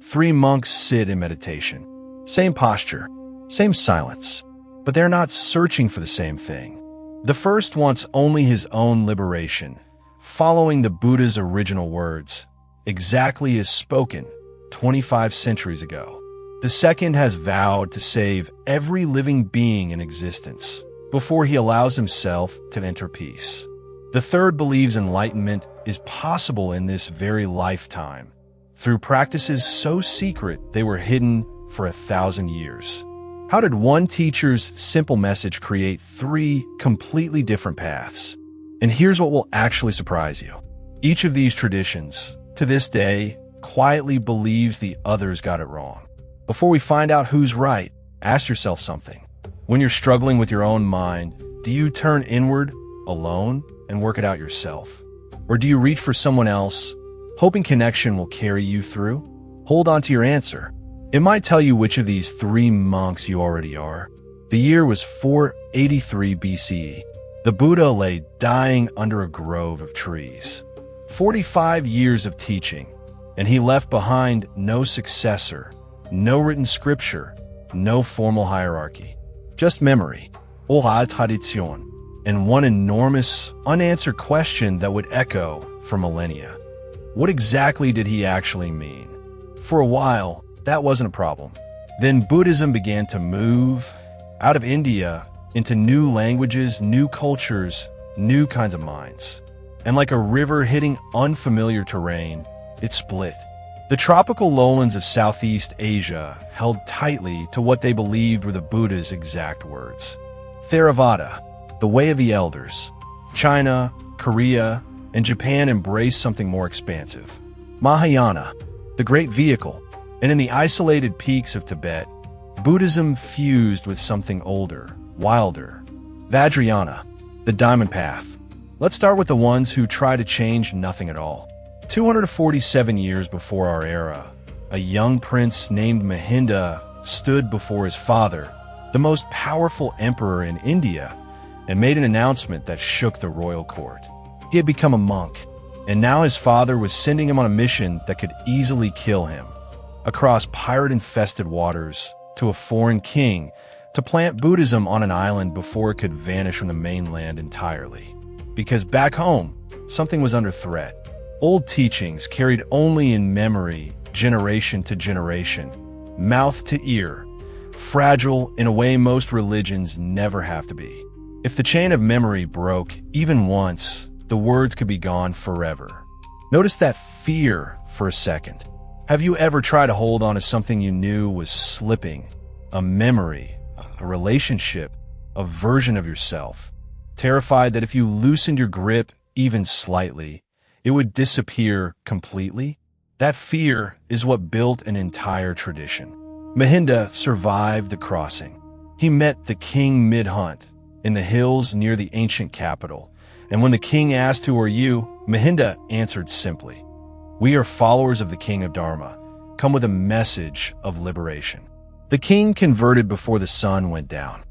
Three monks sit in meditation. Same posture, same silence, but they're not searching for the same thing. The first wants only his own liberation, following the Buddha's original words, exactly as spoken 25 centuries ago. The second has vowed to save every living being in existence before he allows himself to enter peace. The third believes enlightenment is possible in this very lifetime, through practices so secret they were hidden for 1,000 years. How did one teacher's simple message create three completely different paths? And here's what will actually surprise you. Each of these traditions, to this day, quietly believes the others got it wrong. Before we find out who's right, ask yourself something. When you're struggling with your own mind, do you turn inward, alone, and work it out yourself? Or do you reach for someone else, hoping connection will carry you through? Hold on to your answer. It might tell you which of these three monks you already are. The year was 483 BCE. The Buddha lay dying under a grove of trees. 45 years of teaching, and he left behind no successor, no written scripture, no formal hierarchy. Just memory, oral tradition, and one enormous, unanswered question that would echo for millennia. What exactly did he actually mean? For a while, that wasn't a problem. Then Buddhism began to move out of India into new languages, new cultures, new kinds of minds. And like a river hitting unfamiliar terrain, it split. The tropical lowlands of Southeast Asia held tightly to what they believed were the Buddha's exact words. Theravada, the way of the elders. China, Korea, and Japan embraced something more expansive. Mahayana, the great vehicle. And in the isolated peaks of Tibet, Buddhism fused with something older, wilder. Vajrayana, the diamond path. Let's start with the ones who try to change nothing at all. 247 years before our era, a young prince named Mahinda stood before his father, the most powerful emperor in India, and made an announcement that shook the royal court. He had become a monk, and now his father was sending him on a mission that could easily kill him. Across pirate-infested waters, to a foreign king, to plant Buddhism on an island before it could vanish from the mainland entirely. Because back home, something was under threat. Old teachings carried only in memory, generation to generation, mouth to ear, fragile in a way most religions never have to be. If the chain of memory broke even once, the words could be gone forever. Notice that fear for a second. Have you ever tried to hold on to something you knew was slipping? A memory, a relationship, a version of yourself. Terrified that if you loosened your grip even slightly, it would disappear completely? That fear is what built an entire tradition. Mahinda survived the crossing. He met the king mid-hunt in the hills near the ancient capital, and when the king asked, "Who are you?" Mahinda answered simply, "We are followers of the king of Dharma, come with a message of liberation." The king converted before the sun went down.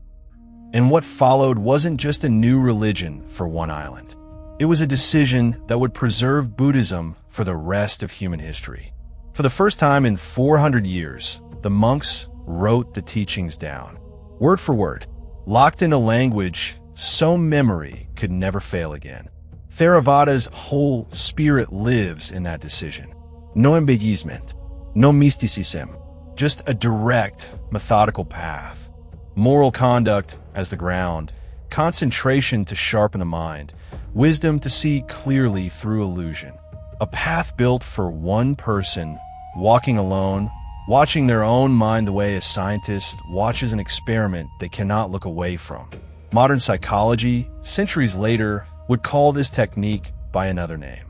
And what followed wasn't just a new religion for one island. It was a decision that would preserve Buddhism for the rest of human history. For the first time in 400 years, the monks wrote the teachings down, word for word, locked in a language so memory could never fail again. Theravada's whole spirit lives in that decision. No embellishment, no mysticism, just a direct, methodical path. Moral conduct as the ground, concentration to sharpen the mind, wisdom to see clearly through illusion. A path built for one person, walking alone, watching their own mind the way a scientist watches an experiment they cannot look away from. Modern psychology, centuries later, would call this technique by another name.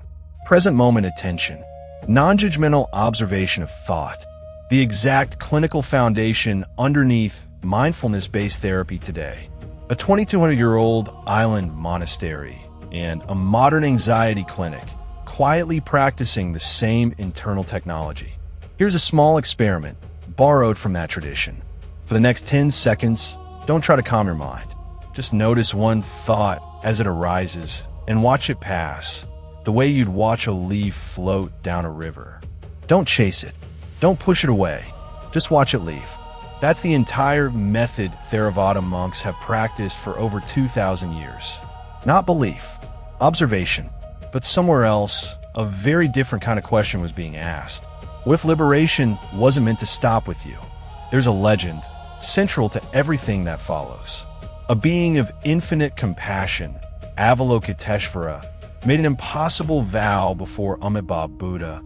Present moment attention, non-judgmental observation of thought, the exact clinical foundation underneath mindfulness-based therapy today. A 2,200-year-old island monastery and a modern anxiety clinic, quietly practicing the same internal technology. Here's a small experiment, borrowed from that tradition. For the next 10 seconds, don't try to calm your mind. Just notice one thought as it arises and watch it pass, the way you'd watch a leaf float down a river. Don't chase it. Don't push it away. Just watch it leave. That's the entire method Theravada monks have practiced for over 2,000 years. Not belief, observation. But somewhere else, a very different kind of question was being asked. What if liberation wasn't meant to stop with you? There's a legend, central to everything that follows. A being of infinite compassion, Avalokiteshvara, made an impossible vow before Amitabha Buddha.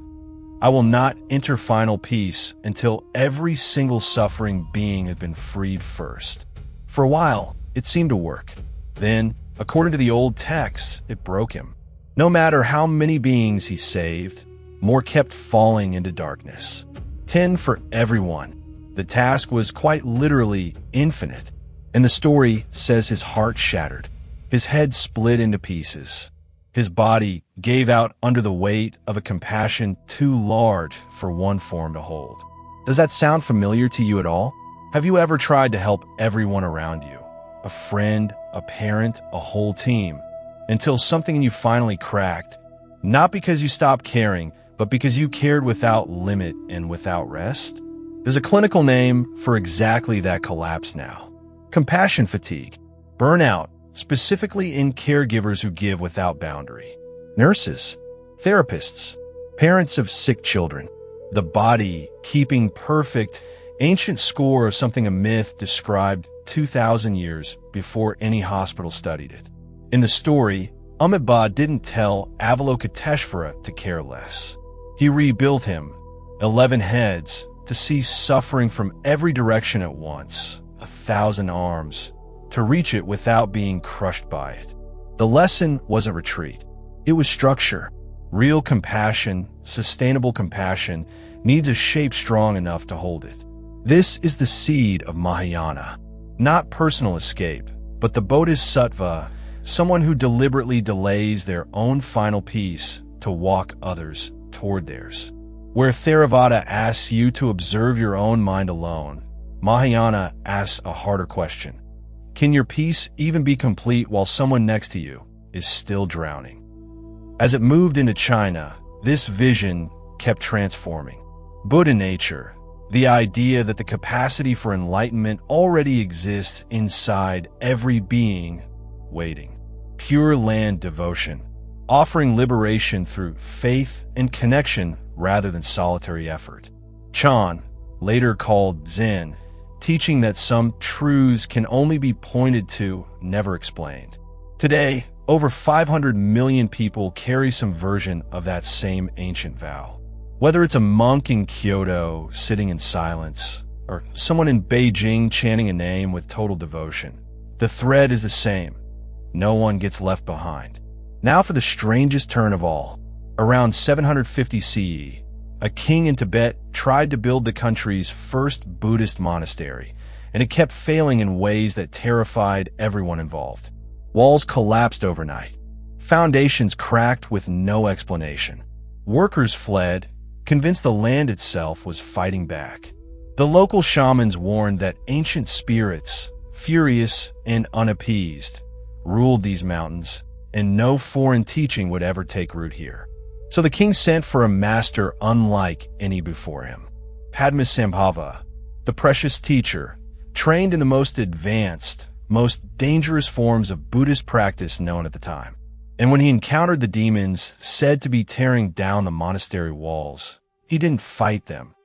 I will not enter final peace until every single suffering being had been freed first. For a while, it seemed to work. Then, according to the old texts, it broke him. No matter how many beings he saved, more kept falling into darkness. 10 for everyone. The task was quite literally infinite, and the story says his heart shattered. His head split into pieces. His body gave out under the weight of a compassion too large for one form to hold. Does that sound familiar to you at all? Have you ever tried to help everyone around you? A friend, a parent, a whole team, until something in you finally cracked, not because you stopped caring, but because you cared without limit and without rest? There's a clinical name for exactly that collapse now. Compassion fatigue, burnout, specifically in caregivers who give without boundary. Nurses, therapists, parents of sick children. The body keeping perfect, ancient score of something a myth described 2,000 years before any hospital studied it. In the story, Amitabha didn't tell Avalokiteshvara to care less. He rebuilt him, 11 heads, to see suffering from every direction at once, 1,000 arms, to reach it without being crushed by it. The lesson wasn't retreat. It was structure. Real compassion, sustainable compassion, needs a shape strong enough to hold it. This is the seed of Mahayana. Not personal escape, but the bodhisattva, someone who deliberately delays their own final peace to walk others toward theirs. Where Theravada asks you to observe your own mind alone, Mahayana asks a harder question. Can your peace even be complete while someone next to you is still drowning? As it moved into China, this vision kept transforming. Buddha nature, the idea that the capacity for enlightenment already exists inside every being, waiting. Pure land devotion, offering liberation through faith and connection rather than solitary effort. Chan, later called Zen, teaching that some truths can only be pointed to, never explained. Today, over 500 million people carry some version of that same ancient vow. Whether it's a monk in Kyoto sitting in silence, or someone in Beijing chanting a name with total devotion, the thread is the same. No one gets left behind. Now for the strangest turn of all. Around 750 CE, a king in Tibet tried to build the country's first Buddhist monastery, and it kept failing in ways that terrified everyone involved. Walls collapsed overnight. Foundations cracked with no explanation. Workers fled, convinced the land itself was fighting back. The local shamans warned that ancient spirits, furious and unappeased, ruled these mountains, and no foreign teaching would ever take root here. So the king sent for a master unlike any before him. Padmasambhava, the precious teacher, trained in the most advanced, most dangerous forms of Buddhist practice known at the time. And when he encountered the demons said to be tearing down the monastery walls, he didn't fight them,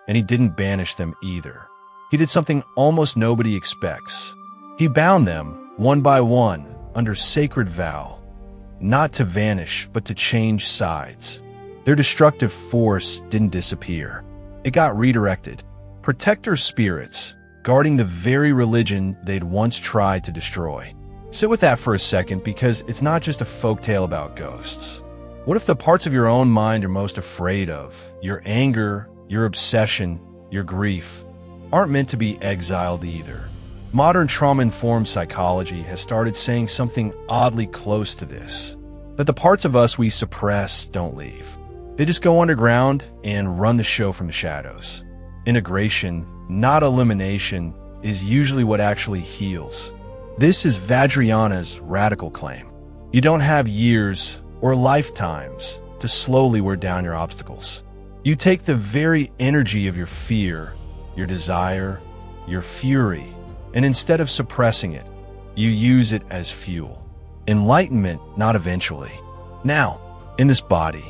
and he didn't banish them either. He did something almost nobody expects. He bound them, one by one, under sacred vow, not to vanish, but to change sides. Their destructive force didn't disappear. It got redirected. Protector spirits, guarding the very religion they'd once tried to destroy. Sit with that for a second, because it's not just a folktale about ghosts. What if the parts of your own mind you're most afraid of, your anger, your obsession, your grief, aren't meant to be exiled either? Modern trauma-informed psychology has started saying something oddly close to this, that the parts of us we suppress don't leave. They just go underground and run the show from the shadows. Integration, not elimination, is usually what actually heals. This is Vajrayana's radical claim. You don't have years or lifetimes to slowly wear down your obstacles. You take the very energy of your fear, your desire, your fury, and instead of suppressing it, you use it as fuel. Enlightenment, not eventually. Now, in this body,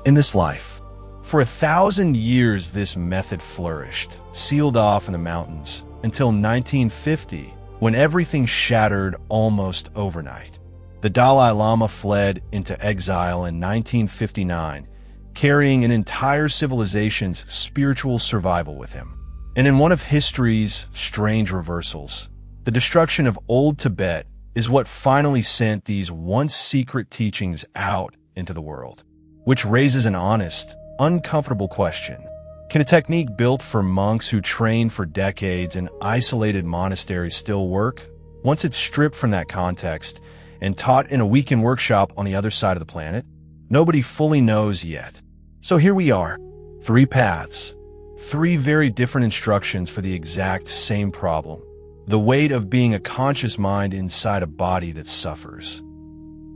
in this life. For 1,000 years this method flourished, sealed off in the mountains, until 1950, when everything shattered almost overnight. The Dalai Lama fled into exile in 1959, carrying an entire civilization's spiritual survival with him. And in one of history's strange reversals, the destruction of old Tibet is what finally sent these once secret teachings out into the world. Which raises an honest, uncomfortable question. Can a technique built for monks who trained for decades in isolated monasteries still work? Once it's stripped from that context and taught in a weekend workshop on the other side of the planet? Nobody fully knows yet. So here we are, 3 paths, 3 very different instructions for the exact same problem. The weight of being a conscious mind inside a body that suffers.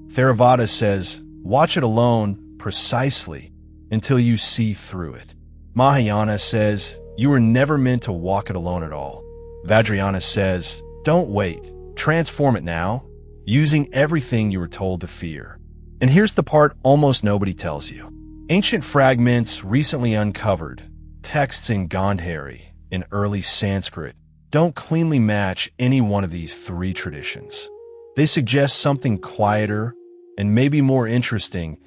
Theravada says, watch it alone precisely until you see through it. Mahayana says, you were never meant to walk it alone at all. Vajrayana says, don't wait, transform it now, using everything you were told to fear. And here's the part almost nobody tells you. Ancient fragments recently uncovered, texts in Gandhari, in early Sanskrit, don't cleanly match any one of these 3 traditions. They suggest something quieter and maybe more interesting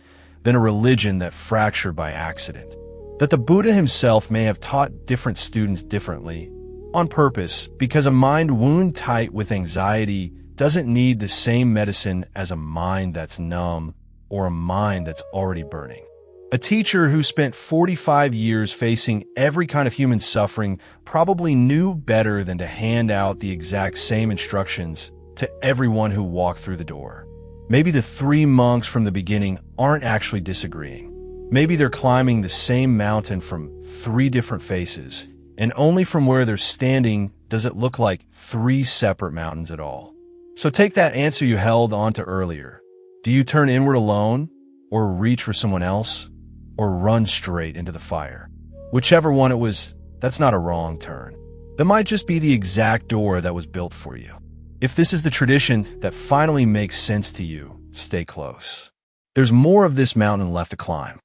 than a religion that fractured by accident. That the Buddha himself may have taught different students differently, on purpose, because a mind wound tight with anxiety doesn't need the same medicine as a mind that's numb or a mind that's already burning. A teacher who spent 45 years facing every kind of human suffering probably knew better than to hand out the exact same instructions to everyone who walked through the door. Maybe the 3 monks from the beginning aren't actually disagreeing. Maybe they're climbing the same mountain from 3 different faces, and only from where they're standing does it look like 3 separate mountains at all. So take that answer you held onto earlier. Do you turn inward alone, or reach for someone else, or run straight into the fire? Whichever one it was, that's not a wrong turn. That might just be the exact door that was built for you. If this is the tradition that finally makes sense to you, stay close. There's more of this mountain left to climb.